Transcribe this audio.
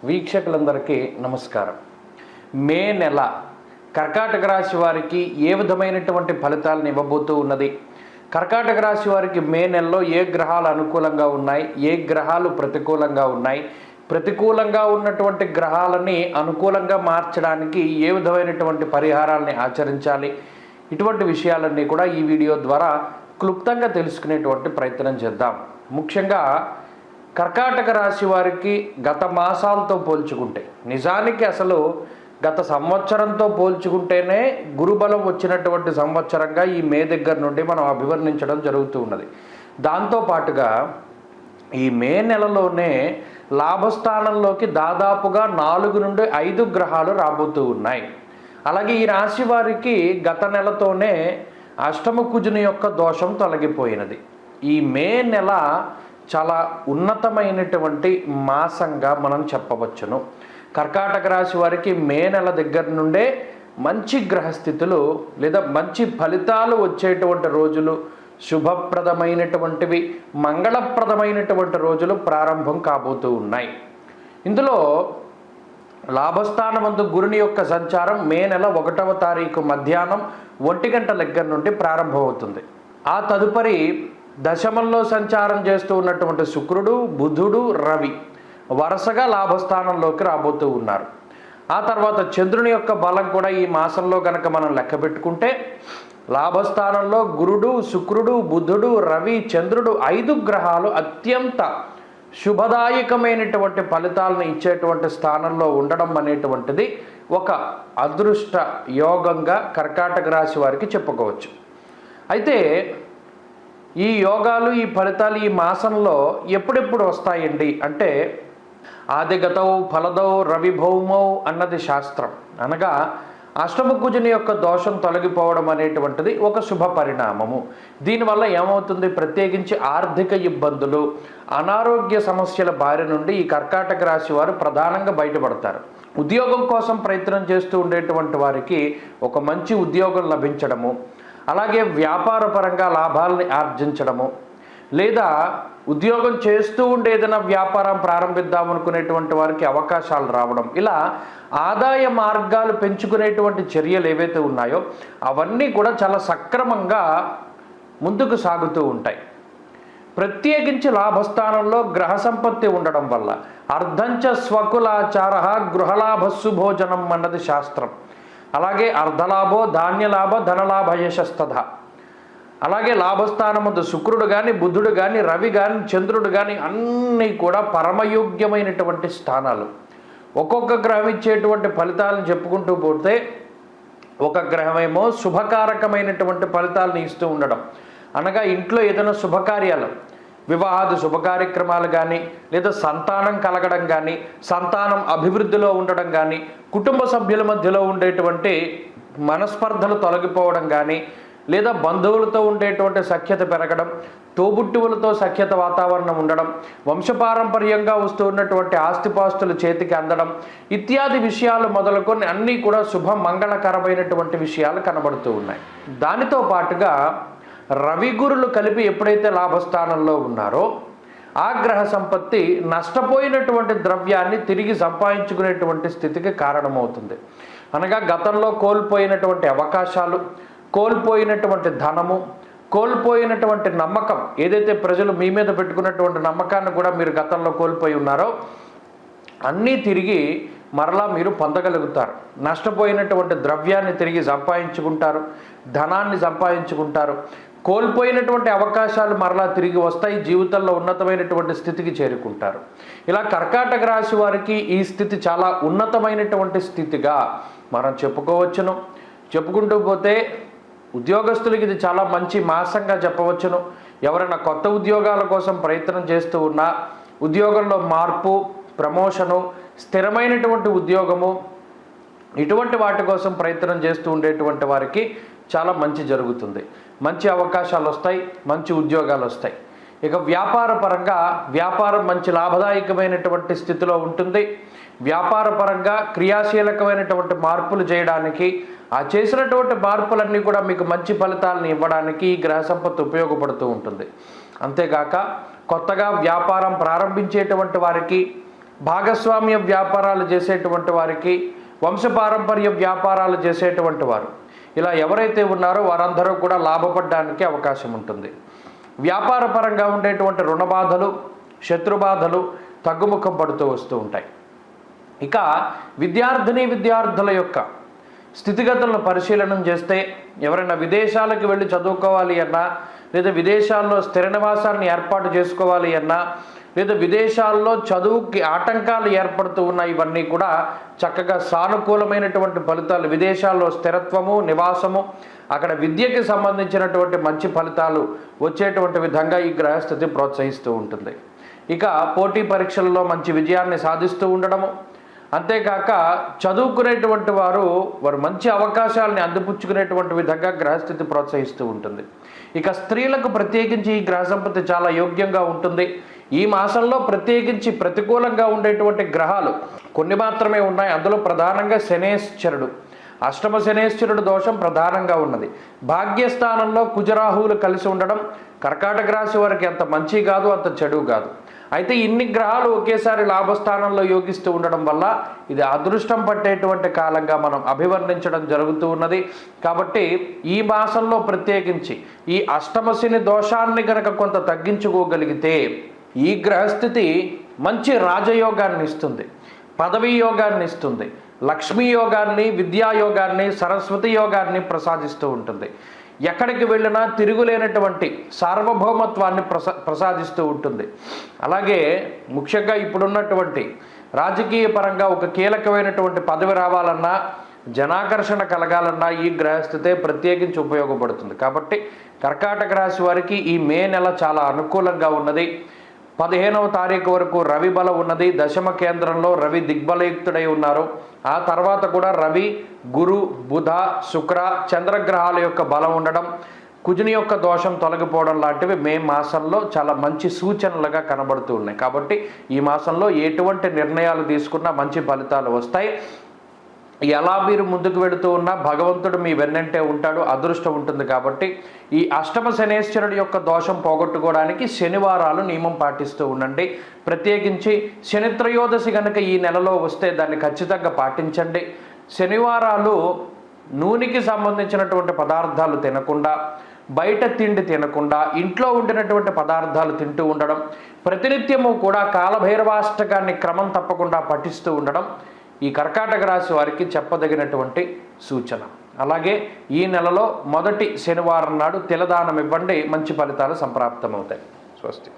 వీక్షకులందరికీ నమస్కారం. మే నెల కర్కాటక రాశి వారికి ఏ విధమైనటువంటి ఫలితాలను ఇవ్వబోతూ ఉన్నది? కర్కాటక రాశి వారికి మే నెలలో ఏ గ్రహాలు అనుకూలంగా ఉన్నాయి, ఏ గ్రహాలు ప్రతికూలంగా ఉన్నాయి, ప్రతికూలంగా ఉన్నటువంటి గ్రహాలని అనుకూలంగా మార్చడానికి ఏ విధమైనటువంటి పరిహారాలని ఆచరించాలి, ఇటువంటి విషయాలన్నీ కూడా ఈ వీడియో ద్వారా క్లుప్తంగా తెలుసుకునేటువంటి ప్రయత్నం చేద్దాం. ముఖ్యంగా కర్కాటక రాశి వారికి గత మాసాలతో పోల్చుకుంటే, నిజానికి అసలు గత సంవత్సరంతో పోల్చుకుంటేనే గురుబలం వచ్చినటువంటి సంవత్సరంగా ఈ మే దగ్గర నుండి మనం అభివర్ణించడం జరుగుతూ ఉన్నది. దాంతోపాటుగా ఈ మే నెలలోనే లాభస్థానంలోకి దాదాపుగా 4 నుండి 5 గ్రహాలు రాబోతూ ఉన్నాయి. అలాగే ఈ రాశి వారికి గత నెలతోనే అష్టమ కుజుని యొక్క దోషం తొలగిపోయినది. ఈ మే నెల చాలా ఉన్నతమైనటువంటి మాసంగా మనం చెప్పవచ్చును. కర్కాటక రాశి వారికి మే నెల దగ్గర నుండే మంచి గ్రహస్థితులు లేదా మంచి ఫలితాలు వచ్చేటువంటి రోజులు, శుభప్రదమైనటువంటివి, మంగళప్రదమైనటువంటి రోజులు ప్రారంభం కాబోతూ ఉన్నాయి. ఇందులో లాభస్థానమందు గురుని యొక్క సంచారం మే నెల 1వ తారీఖు మధ్యాహ్నం 1 గంట దగ్గర నుండి ప్రారంభమవుతుంది. ఆ తదుపరి దశమంలో సంచారం చేస్తూ ఉన్నటువంటి శుక్రుడు, బుధుడు, రవి వరుసగా లాభస్థానంలోకి రాబోతూ ఉన్నారు. ఆ తర్వాత చంద్రుని యొక్క బలం కూడా ఈ మాసంలో కనుక మనం లెక్క పెట్టుకుంటే లాభస్థానంలో గురుడు, శుక్రుడు, బుధుడు, రవి, చంద్రుడు 5 గ్రహాలు అత్యంత శుభదాయకమైనటువంటి ఫలితాలను ఇచ్చేటువంటి స్థానంలో ఉండడం అనేటువంటిది ఒక అదృష్ట యోగంగా కర్కాటక రాశి వారికి చెప్పుకోవచ్చు. అయితే ఈ యోగాలు, ఈ ఫలితాలు ఈ మాసంలో ఎప్పుడెప్పుడు వస్తాయండి అంటే, ఆదిగతౌ ఫలదౌ రవిభౌమౌ అన్నది శాస్త్రం. అనగా అష్టమ కుజుని యొక్క దోషం తొలగిపోవడం అనేటువంటిది ఒక శుభ పరిణామము. దీనివల్ల ఏమవుతుంది? ప్రత్యేకించి ఆర్థిక ఇబ్బందులు, అనారోగ్య సమస్యల బారి నుండి ఈ కర్కాటక రాశి వారు ప్రధానంగా బయటపడతారు. ఉద్యోగం కోసం ప్రయత్నం చేస్తూ ఉండేటువంటి వారికి ఒక మంచి ఉద్యోగం లభించడము, అలాగే వ్యాపారపరంగా లాభాలని ఆర్జించడము, లేదా ఉద్యోగం చేస్తూ ఉండే ఏదైనా వ్యాపారం ప్రారంభిద్దాం అనుకునేటువంటి వారికి అవకాశాలు రావడం, ఇలా ఆదాయ మార్గాలు పెంచుకునేటువంటి చర్యలు ఏవైతే ఉన్నాయో అవన్నీ కూడా చాలా సక్రమంగా ముందుకు సాగుతూ ఉంటాయి. ప్రత్యేకించి లాభస్థానంలో గ్రహ సంపత్తి ఉండడం వల్ల అర్ధంచ స్వకులాచార గృహలాభస్సు భోజనం అన్నది శాస్త్రం. అలాగే అర్ధలాభో ధాన్యలాభ ధనలాభ యశస్తథ. అలాగే లాభస్థానముందు శుక్రుడు కానీ, బుధుడు కానీ, రవి కానీ, చంద్రుడు కానీ అన్నీ కూడా పరమయోగ్యమైనటువంటి స్థానాలు. ఒక్కొక్క గ్రహం ఇచ్చేటువంటి ఫలితాలను చెప్పుకుంటూ పోతే ఒక గ్రహమేమో శుభకారకమైనటువంటి ఫలితాలను ఇస్తూ ఉండడం. అనగా ఇంట్లో ఏదైనా శుభకార్యాలు, వివాహాది శుభకార్యక్రమాలు కానీ, లేదా సంతానం కలగడం కానీ, సంతానం అభివృద్ధిలో ఉండడం కానీ, కుటుంబ సభ్యుల మధ్యలో ఉండేటువంటి మనస్పర్ధలు తొలగిపోవడం కానీ, లేదా బంధువులతో ఉండేటువంటి సఖ్యత పెరగడం, తోబుట్టువులతో సఖ్యత వాతావరణం ఉండడం, వంశపారంపర్యంగా వస్తూ ఉన్నటువంటి ఆస్తిపాస్తులు చేతికి అందడం ఇత్యాది విషయాలు మొదలుకొని అన్నీ కూడా శుభ మంగళకరమైనటువంటి విషయాలు కనబడుతూ ఉన్నాయి. దానితో పాటుగా రవి గురులు కలిపి ఎప్పుడైతే లాభస్థానంలో ఉన్నారో ఆ గ్రహ సంపత్తి నష్టపోయినటువంటి ద్రవ్యాన్ని తిరిగి సంపాదించుకునేటువంటి స్థితికి కారణమవుతుంది. అనగా గతంలో కోల్పోయినటువంటి అవకాశాలు, కోల్పోయినటువంటి ధనము, కోల్పోయినటువంటి నమ్మకం, ఏదైతే ప్రజలు మీ మీద పెట్టుకున్నటువంటి నమ్మకాన్ని కూడా మీరు గతంలో కోల్పోయి ఉన్నారో అన్నీ తిరిగి మరలా మీరు పొందగలుగుతారు. నష్టపోయినటువంటి ద్రవ్యాన్ని తిరిగి సంపాదించుకుంటారు, ధనాన్ని సంపాదించుకుంటారు, కోల్పోయినటువంటి అవకాశాలు మరలా తిరిగి వస్తాయి, జీవితంలో ఉన్నతమైనటువంటి స్థితికి చేరుకుంటారు. ఇలా కర్కాటక రాశి వారికి ఈ స్థితి చాలా ఉన్నతమైనటువంటి స్థితిగా మనం చెప్పుకోవచ్చును. చెప్పుకుంటూ పోతే ఉద్యోగస్తులకి ఇది చాలా మంచి మాసంగా చెప్పవచ్చును. ఎవరైనా కొత్త ఉద్యోగాల కోసం ప్రయత్నం చేస్తూ ఉన్నా, ఉద్యోగంలో మార్పు, ప్రమోషను, స్థిరమైనటువంటి ఉద్యోగము, ఇటువంటి వాటి కోసం ప్రయత్నం చేస్తూ ఉండేటువంటి వారికి చాలా మంచి జరుగుతుంది. మంచి అవకాశాలు వస్తాయి, మంచి ఉద్యోగాలు వస్తాయి. ఇక వ్యాపార పరంగా వ్యాపారం మంచి లాభదాయకమైనటువంటి స్థితిలో ఉంటుంది. వ్యాపార పరంగా క్రియాశీలకమైనటువంటి మార్పులు చేయడానికి, ఆ చేసినటువంటి మార్పులన్నీ కూడా మీకు మంచి ఫలితాలను ఇవ్వడానికి ఈ గ్రహ సంపత్తి ఉపయోగపడుతూ ఉంటుంది. అంతేగాక కొత్తగా వ్యాపారం ప్రారంభించేటువంటి వారికి, భాగస్వామ్య వ్యాపారాలు చేసేటువంటి వారికి, వంశపారంపర్య వ్యాపారాలు చేసేటువంటి వారు, ఇలా ఎవరైతే ఉన్నారో వారందరూ కూడా లాభపడడానికి అవకాశం ఉంటుంది. వ్యాపార పరంగా ఉండేటువంటి రుణబాధలు, శత్రుబాధలు తగ్గుముఖం పడుతూ వస్తూ ఉంటాయి. ఇక విద్యార్థుల యొక్క స్థితిగతులను పరిశీలనం చేస్తే, ఎవరైనా విదేశాలకు వెళ్ళి చదువుకోవాలి అన్నా, లేదా విదేశాల్లో స్థిర నివాసాన్ని ఏర్పాటు చేసుకోవాలి అన్నా, లేదా విదేశాల్లో చదువుకి ఆటంకాలు ఏర్పడుతూ ఉన్న ఇవన్నీ కూడా చక్కగా సానుకూలమైనటువంటి ఫలితాలు, విదేశాల్లో స్థిరత్వము, నివాసము, అక్కడ విద్యకి సంబంధించినటువంటి మంచి ఫలితాలు వచ్చేటువంటి విధంగా ఈ గ్రహస్థితి ప్రోత్సహిస్తూ ఉంటుంది. ఇక పోటీ పరీక్షలలో మంచి విజయాన్ని సాధిస్తూ ఉండడము, అంతేకాక చదువుకునేటువంటి వారు మంచి అవకాశాలని అందిపుచ్చుకునేటువంటి విధంగా గ్రహస్థితి ప్రోత్సహిస్తూ ఉంటుంది. ఇక స్త్రీలకు ప్రత్యేకించి ఈ గ్రహ సంపత్తి చాలా యోగ్యంగా ఉంటుంది. ఈ మాసంలో ప్రత్యేకించి ప్రతికూలంగా ఉండేటువంటి గ్రహాలు కొన్ని మాత్రమే ఉన్నాయి. అందులో ప్రధానంగా శనేశ్వరుడు, అష్టమ శనేశ్వరుడు దోషం ప్రధానంగా ఉన్నది. భాగ్యస్థానంలో కుజరాహువులు కలిసి ఉండడం కర్కాటక రాశి వారికి అంత మంచి కాదు, అంత చెడు కాదు. అయితే ఇన్ని గ్రహాలు ఒకేసారి లాభస్థానంలో యోగిస్తూ ఉండడం వల్ల ఇది అదృష్టం పట్టేటువంటి కాలంగా మనం అభివర్ణించడం జరుగుతూ ఉన్నది. కాబట్టి ఈ మాసంలో ప్రత్యేకించి ఈ అష్టమ శని దోషాన్ని కనుక కొంత తగ్గించుకోగలిగితే ఈ గ్రహస్థితి మంచి రాజయోగాన్ని ఇస్తుంది, పదవీ యోగాన్ని ఇస్తుంది, లక్ష్మీ యోగాన్ని, విద్యాయోగాన్ని, సరస్వతి యోగాన్ని ప్రసాదిస్తూ ఉంటుంది. ఎక్కడికి వెళ్ళినా తిరుగులేనటువంటి సార్వభౌమత్వాన్ని ప్రసాదిస్తూ ఉంటుంది. అలాగే ముఖ్యంగా ఇప్పుడున్నటువంటి రాజకీయ పరంగా ఒక కీలకమైనటువంటి పదవి రావాలన్నా, జనాకర్షణ కలగాలన్నా ఈ గ్రహస్థితే ప్రత్యేకించి ఉపయోగపడుతుంది. కాబట్టి కర్కాటక రాశి వారికి ఈ మే నెల చాలా అనుకూలంగా ఉన్నది. 15వ తారీఖు వరకు రవి బలం ఉన్నది. దశమ కేంద్రంలో రవి దిగ్బలయుక్తుడై ఉన్నారు. ఆ తర్వాత కూడా రవి, గురు, బుధ, శుక్ర, చంద్రగ్రహాల యొక్క బలం ఉండడం, కుజుని యొక్క దోషం తొలగిపోవడం లాంటివి మే మాసంలో చాలా మంచి సూచనలుగా కనబడుతూ ఉన్నాయి. కాబట్టి ఈ మాసంలో ఎటువంటి నిర్ణయాలు తీసుకున్నా మంచి ఫలితాలు వస్తాయి. ఎలా మీరు ముందుకు వెళుతూ ఉన్నా భగవంతుడు మీ వెన్నంటే ఉంటాడు, అదృష్టం ఉంటుంది. కాబట్టి ఈ అష్టమ శనేశ్వరుడు యొక్క దోషం పోగొట్టుకోవడానికి శనివారాలు నియమం పాటిస్తూ ఉండండి. ప్రత్యేకించి శనిత్రయోదశి కనుక ఈ నెలలో వస్తే దాన్ని ఖచ్చితంగా పాటించండి. శనివారాలు నూనెకి సంబంధించినటువంటి పదార్థాలు తినకుండా, బయట తిండి తినకుండా, ఇంట్లో ఉండినటువంటి పదార్థాలు తింటూ ఉండడం, ప్రతినిత్యము కూడా కాలభైరవాష్టకాన్ని క్రమం తప్పకుండా పఠిస్తూ ఉండడం ఈ కర్కాటక రాశి వారికి చెప్పదగినటువంటి సూచన. అలాగే ఈ నెలలో మొదటి శనివారం నాడు తిలదానం ఇవ్వండి, మంచి ఫలితాలు సంప్రాప్తమవుతాయి. స్వస్తి.